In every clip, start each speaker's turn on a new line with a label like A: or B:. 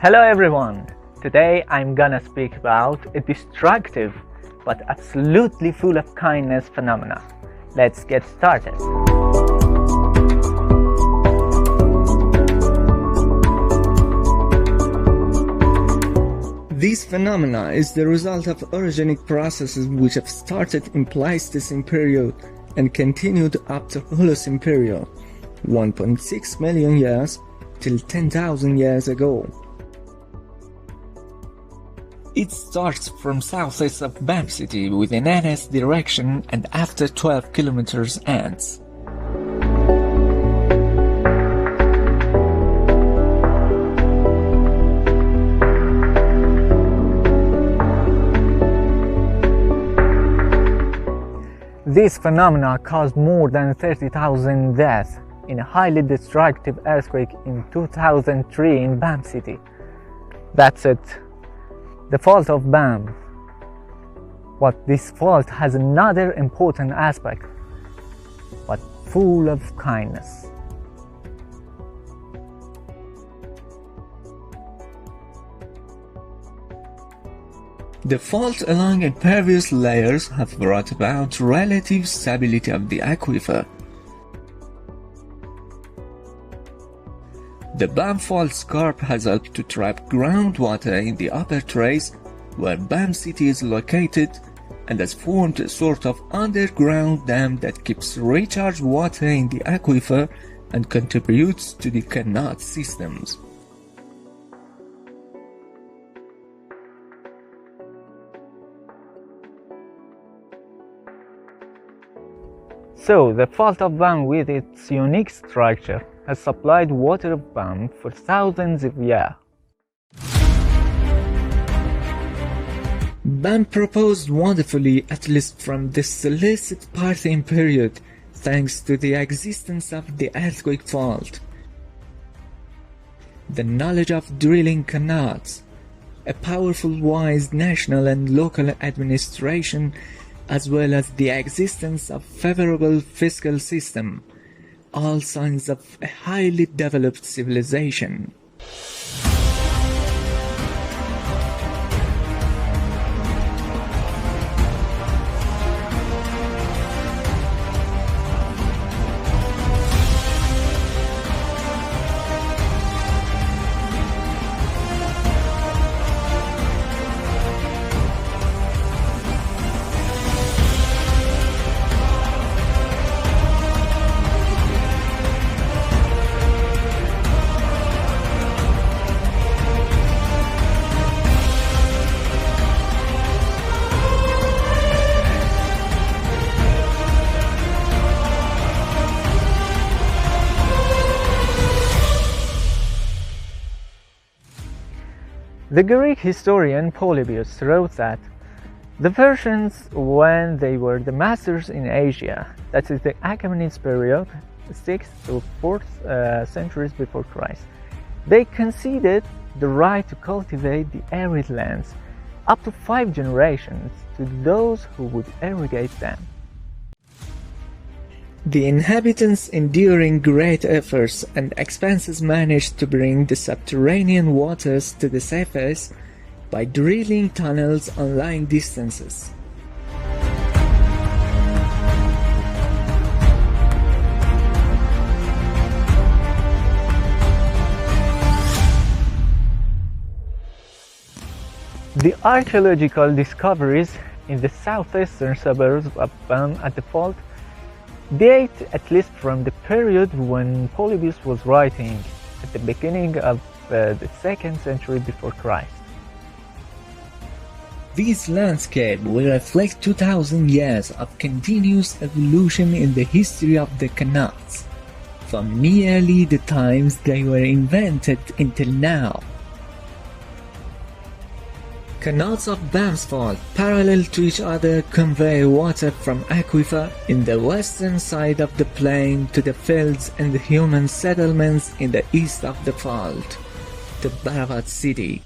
A: Hello everyone! Today I'm gonna speak about a destructive but absolutely full of kindness phenomena. Let's get started.
B: This phenomena is the result of orogenic processes which have started in Pleistocene period and continued up to Holocene period, 1.6 million years till 10,000 years ago. It starts from southeast of Bam City with an NS direction and after 12 kilometers ends.
A: This phenomena caused more than 30,000 deaths in a highly destructive earthquake in 2003 in Bam City. That's it. The fault of Bam. But this fault has another important aspect, but full of kindness.
B: The fault along impervious layers have brought about relative stability of the aquifer. The Bam fault scarp has helped to trap groundwater in the upper trace where Bam City is located and has formed a sort of underground dam that keeps recharged water in the aquifer and contributes to the canal systems.
A: So, the fault of Bam with its unique structure has supplied water of Bam for thousands of years.
B: Bam proposed wonderfully, at least from the Silicic Parthian period, thanks to the existence of the earthquake fault, the knowledge of drilling canals, a powerful wise national and local administration, as well as the existence of favorable fiscal system, all signs of a highly developed civilization.
A: The Greek historian Polybius wrote that the Persians, when they were the masters in Asia, that is the Achaemenid period, 6th to 4th centuries before Christ, they conceded the right to cultivate the arid lands up to 5 generations to those who would irrigate them.
B: The inhabitants, enduring great efforts and expenses, managed to bring the subterranean waters to the surface by drilling tunnels on long distances.
A: The archaeological discoveries in the southeastern suburbs of Bam at the fault date at least from the period when Polybius was writing, at the beginning of the 2nd century before Christ.
B: These landscapes will reflect 2,000 years of continuous evolution in the history of the canals, from nearly the times they were invented until now. Canals of Bam's fault, parallel to each other, convey water from aquifer in the western side of the plain to the fields and the human settlements in the east of the fault, to Barabat city.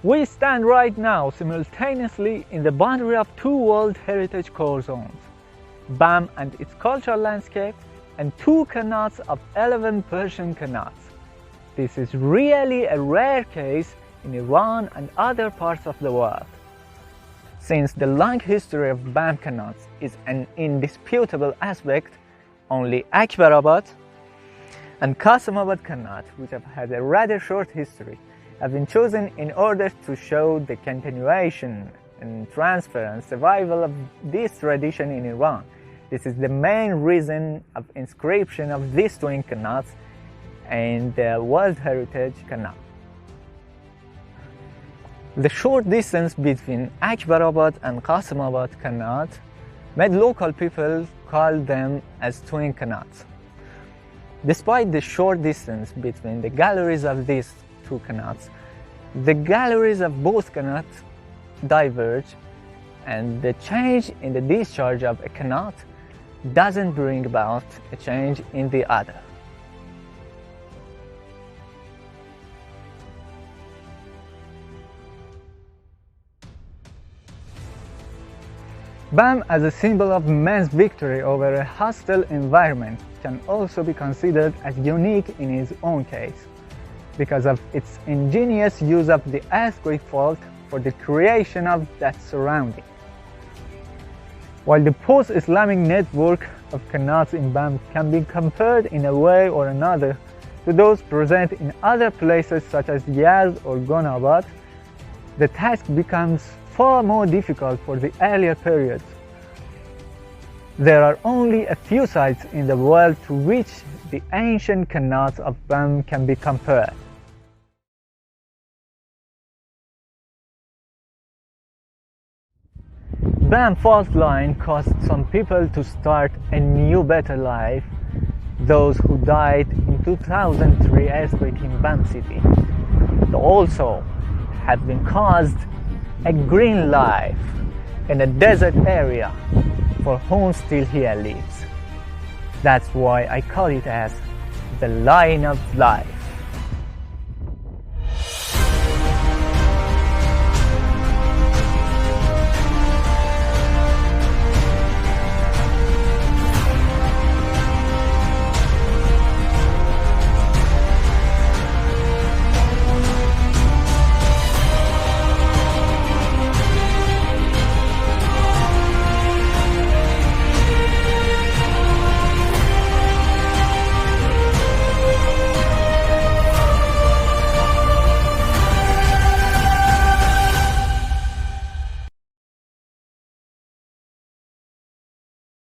A: We stand right now simultaneously in the boundary of two World Heritage Core Zones, BAM and its cultural landscape, and two canals of 11 Persian canals. This is really a rare case in Iran and other parts of the world. Since the long history of BAM canals is an indisputable aspect, only Akbarabad and Qasimabad canals, which have had a rather short history, have been chosen in order to show the continuation and transfer and survival of this tradition in Iran. This is the main reason of inscription of these twin canals in the World Heritage Canal. The short distance between Akbarabad and Qasimabad canals made local people call them as twin canals. Despite the short distance between the galleries of these two canals, the galleries of both canals diverge, and the change in the discharge of a canal doesn't bring about a change in the other. BAM as a symbol of man's victory over a hostile environment can also be considered as unique in its own case, because of its ingenious use of the earthquake fault for the creation of that surrounding. While the post-Islamic network of canals in BAM can be compared in a way or another to those present in other places such as Yazd or Gonabad, the task becomes far more difficult for the earlier periods. There are only a few sites in the world to which the ancient canals of BAM can be compared. BAM fault line caused some people to start a new better life, those who died in 2003 earthquake in BAM city, but also have been caused a green life in a desert area for whom still here lives. That's why I call it as the line of life.